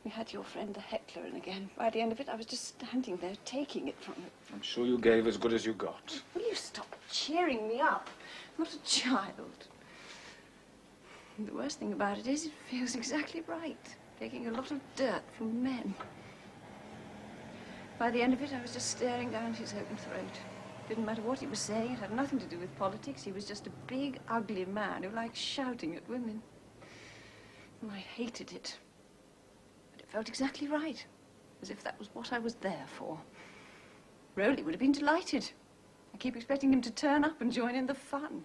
We had your friend the heckler in again. By the end of it, I was just standing there taking it from her. I'm sure you gave as good as you got. Will you stop cheering me up? I'm not a child. And the worst thing about it is it feels exactly right, taking a lot of dirt from men. By the end of it, I was just staring down his open throat. Didn't matter what he was saying. It had nothing to do with politics. He was just a big, ugly man who liked shouting at women. And I hated it. But it felt exactly right, as if that was what I was there for. Rowley would have been delighted. I keep expecting him to turn up and join in the fun.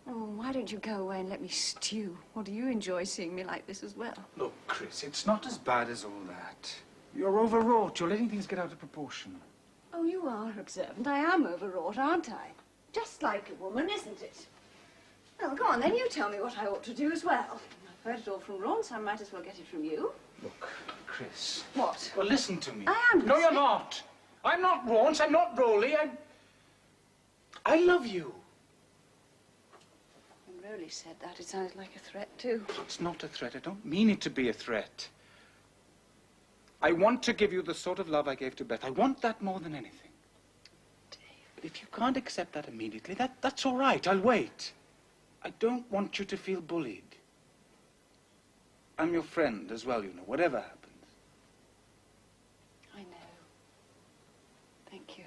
Oh, why don't you go away and let me stew? Or do you enjoy seeing me like this as well? Look, Chris, it's not as bad as all that. You're overwrought. You're letting things get out of proportion. Oh, you are observant. I am overwrought, aren't I? Just like a woman, isn't it? Well, go on, then you tell me what I ought to do as well. I've heard it all from Ron, so I might as well get it from you. Look, Chris. What? Well, listen to me. I am listening. No, you're not. I'm not Raunce. I'm not Rowley. I love you. When Rowley said that, it sounded like a threat, too. It's not a threat. I don't mean it to be a threat. I want to give you the sort of love I gave to Beth. I want that more than anything. Dave. But if you can't accept that immediately, that's all right. I'll wait. I don't want you to feel bullied. I'm your friend as well, you know, whatever happens. I know. Thank you.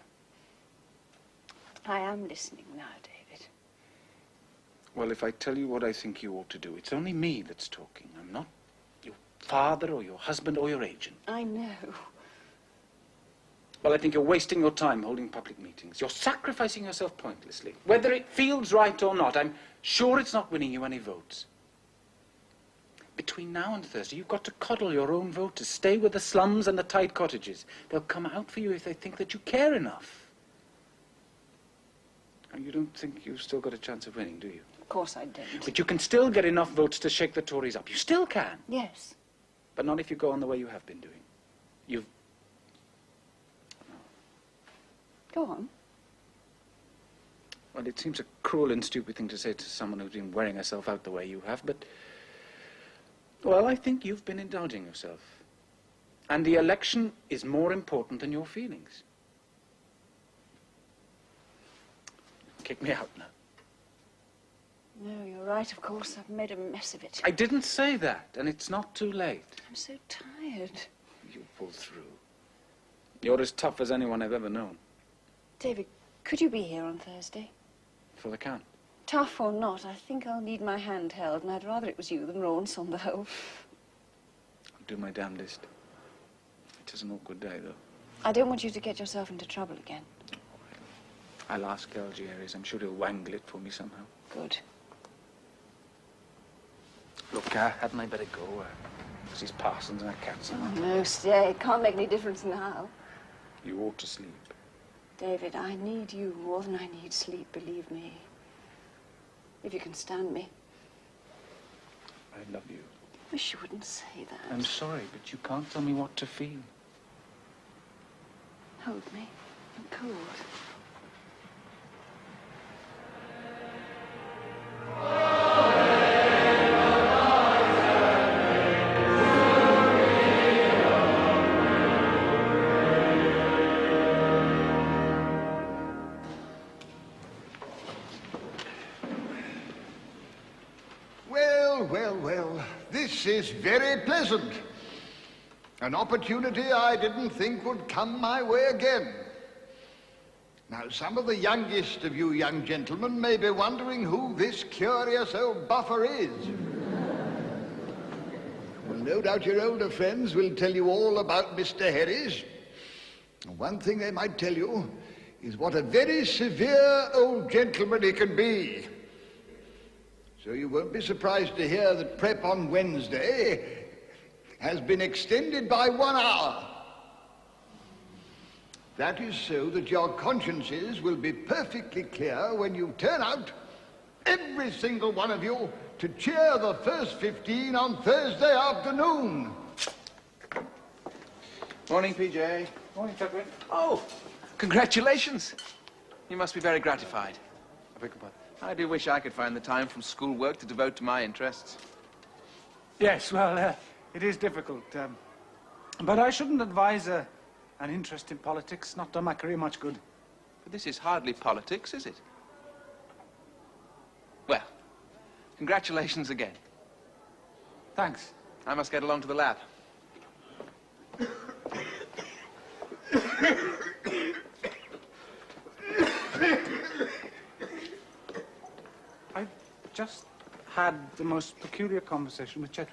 I am listening now, David. Well, if I tell you what I think you ought to do, it's only me that's talking. I'm not your father or your husband or your agent. I know. Well, I think you're wasting your time holding public meetings. You're sacrificing yourself pointlessly. Whether it feels right or not, I'm sure it's not winning you any votes. Between now and Thursday, you've got to coddle your own voters. Stay with the slums and the tight cottages. They'll come out for you if they think that you care enough. And you don't think you've still got a chance of winning, do you? Of course I don't. But you can still get enough votes to shake the Tories up. You still can. Yes. But not if you go on the way you have been doing. You've... Go on. Well, it seems a cruel and stupid thing to say to someone who's been wearing herself out the way you have, but... Well, I think you've been indulging yourself. And the election is more important than your feelings. Kick me out now. No, you're right, of course. I've made a mess of it. I didn't say that, and it's not too late. I'm so tired. You pull through. You're as tough as anyone I've ever known. David, could you be here on Thursday? For the count. Tough or not, I think I'll need my hand held, and I'd rather it was you than Raunce on the whole. I'll do my damnedest. It is an awkward day, though. I don't want you to get yourself into trouble again. I'll ask Algiers. I'm sure he'll wangle it for me somehow. Good. Look, hadn't I better go? Because he's Parsons and I can't. Oh, no, stay. It can't make any difference now. You ought to sleep. David, I need you more than I need sleep, believe me. If you can stand me. I love you. I wish you wouldn't say that. I'm sorry, but you can't tell me what to feel. Hold me. I'm cold. Well, this is very pleasant. An opportunity I didn't think would come my way again. Now, some of the youngest of you young gentlemen may be wondering who this curious old buffer is. Well, no doubt your older friends will tell you all about Mr. Herries. One thing they might tell you is what a very severe old gentleman he can be. So you won't be surprised to hear that prep on Wednesday has been extended by 1 hour. That is so that your consciences will be perfectly clear when you turn out, every single one of you, to cheer the first 15 on Thursday afternoon. Morning, PJ. Morning, Tucker. Oh, congratulations. You must be very gratified. I beg your pardon. I do wish I could find the time from schoolwork to devote to my interests. Yes, well, It is difficult. But I shouldn't advise an interest in politics. Not done my career much good. But this is hardly politics, is it? Well, congratulations again. Thanks. I must get along to the lab. I just had the most peculiar conversation with Chet.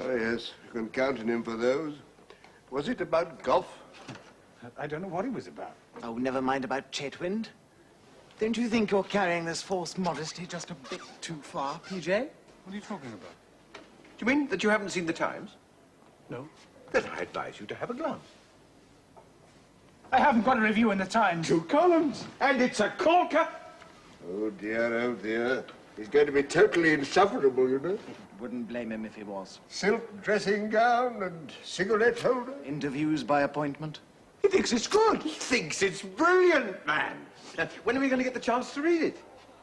Oh, yes. You can count on him for those. Was it about golf? I don't know what he was about. Oh, never mind about Chetwynd. Don't you think you're carrying this false modesty just a bit too far, PJ? What are you talking about? Do you mean that you haven't seen the Times? No. Then I advise you to have a glance. I haven't got a review in the Times. 2 columns, and it's a corker. Oh, dear, oh, dear. He's going to be totally insufferable, you know. Wouldn't blame him if he was. Silk dressing gown and cigarette holder. Interviews by appointment. He thinks it's good. He thinks it's brilliant, man. When are we going to get the chance to read it?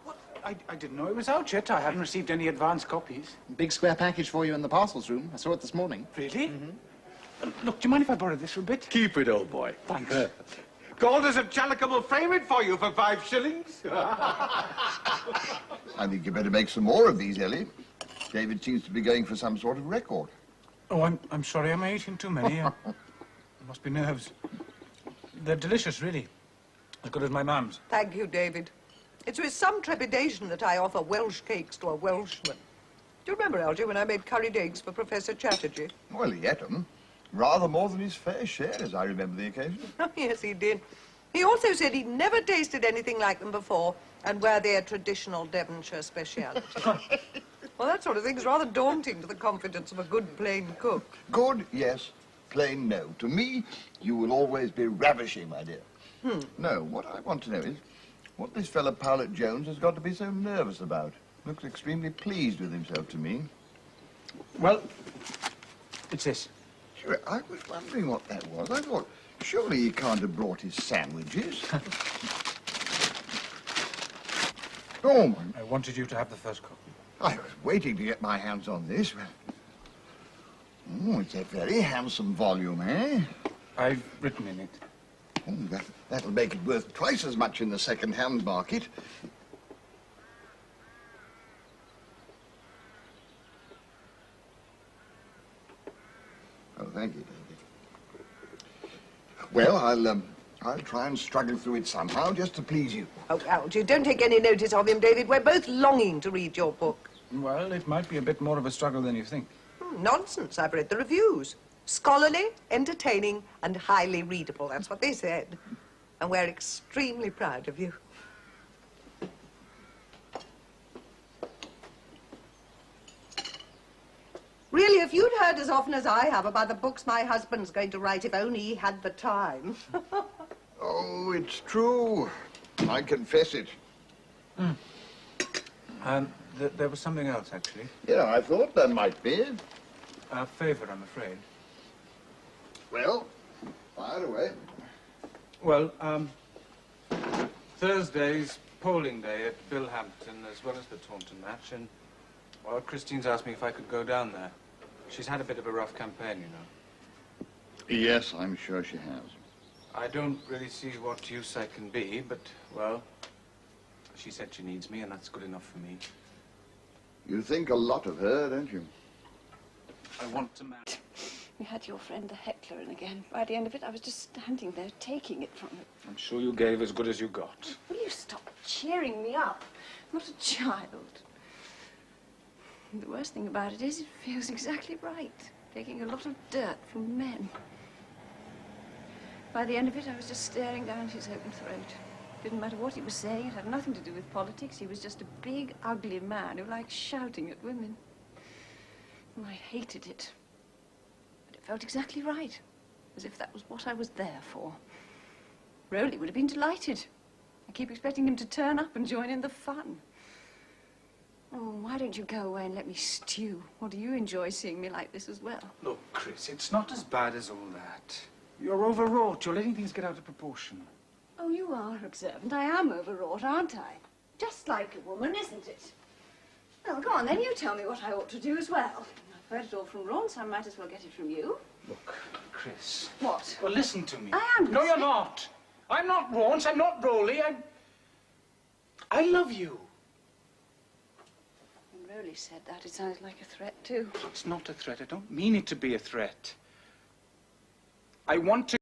What? I didn't know it was out yet. I haven't received any advance copies. Big square package for you in the parcels room. I saw it this morning. Really? Look, do you mind if I borrow this for a bit? Keep it, old boy. Thanks. Golders of Challicum will frame it for you for 5 shillings. I think you better make some more of these, Ellie. David seems to be going for some sort of record. Oh, I'm sorry. Am I eating too many? It must be nerves. They're delicious, really. As good as my mum's. Thank you, David. It's with some trepidation that I offer Welsh cakes to a Welshman. Do you remember, Algy, when I made curried eggs for Professor Chatterjee? Well, he ate them. Rather more than his fair share, as I remember the occasion. Oh, yes, he did. He also said he'd never tasted anything like them before and were their traditional Devonshire speciality. Well, that sort of thing's rather daunting to the confidence of a good plain cook. Good, yes. Plain, no. To me, you will always be ravishing, my dear. No, what I want to know is what this fellow Powlett Jones has got to be so nervous about. Looks extremely pleased with himself to me. Well, it's this. Sure, I was wondering what that was. I thought, surely he can't have brought his sandwiches. Oh, my... I wanted you to have the first copy. I was waiting to get my hands on this. Oh, it's a very handsome volume, eh? I've written in it. Oh, that'll make it worth twice as much in the second-hand market. Oh, thank you, David. Well, I'll try and struggle through it somehow, just to please you. Oh, Algy, don't take any notice of him, David. We're both longing to read your book. Well, it might be a bit more of a struggle than you think. Nonsense. I've read the reviews. Scholarly, entertaining, and highly readable. That's what they said. And we're extremely proud of you. Really, if you'd heard as often as I have about the books my husband's going to write, if only he had the time. Oh, it's true. I confess it. There was something else, actually. Yeah, I thought there might be. A favour, I'm afraid. Well, fire away. Well, Thursday's polling day at Billhampton, as well as the Taunton match, and, well, Christine's asked me if I could go down there. She's had a bit of a rough campaign, you know. Yes, I'm sure she has. I don't really see what use I can be, but, well, she said she needs me, and that's good enough for me. You think a lot of her, don't you? I want to marry. We had your friend the heckler in again. By the end of it, I was just standing there taking it from him. I'm sure you gave as good as you got. Will you stop cheering me up? I'm not a child. The worst thing about it is it feels exactly right, taking a lot of dirt from men. By the end of it, I was just staring down his open throat. Didn't matter what he was saying. It had nothing to do with politics. He was just a big, ugly man who liked shouting at women. And I hated it. But it felt exactly right, as if that was what I was there for. Rowley would have been delighted. I keep expecting him to turn up and join in the fun. Oh, why don't you go away and let me stew? Or do you enjoy seeing me like this as well? Look, Chris, it's not as bad as all that. You're overwrought. You're letting things get out of proportion. Oh, you are observant. I am overwrought, aren't I? Just like a woman, isn't it? Well, go on, then you tell me what I ought to do as well. Heard it all from Ron, so I might as well get it from you. Look, Chris. What? Well, listen to me. I am No, you're listening. not. I'm not Raunce. I'm not Rowley. I love you. When Rowley said that, it sounded like a threat, too. It's not a threat. I don't mean it to be a threat. I want to...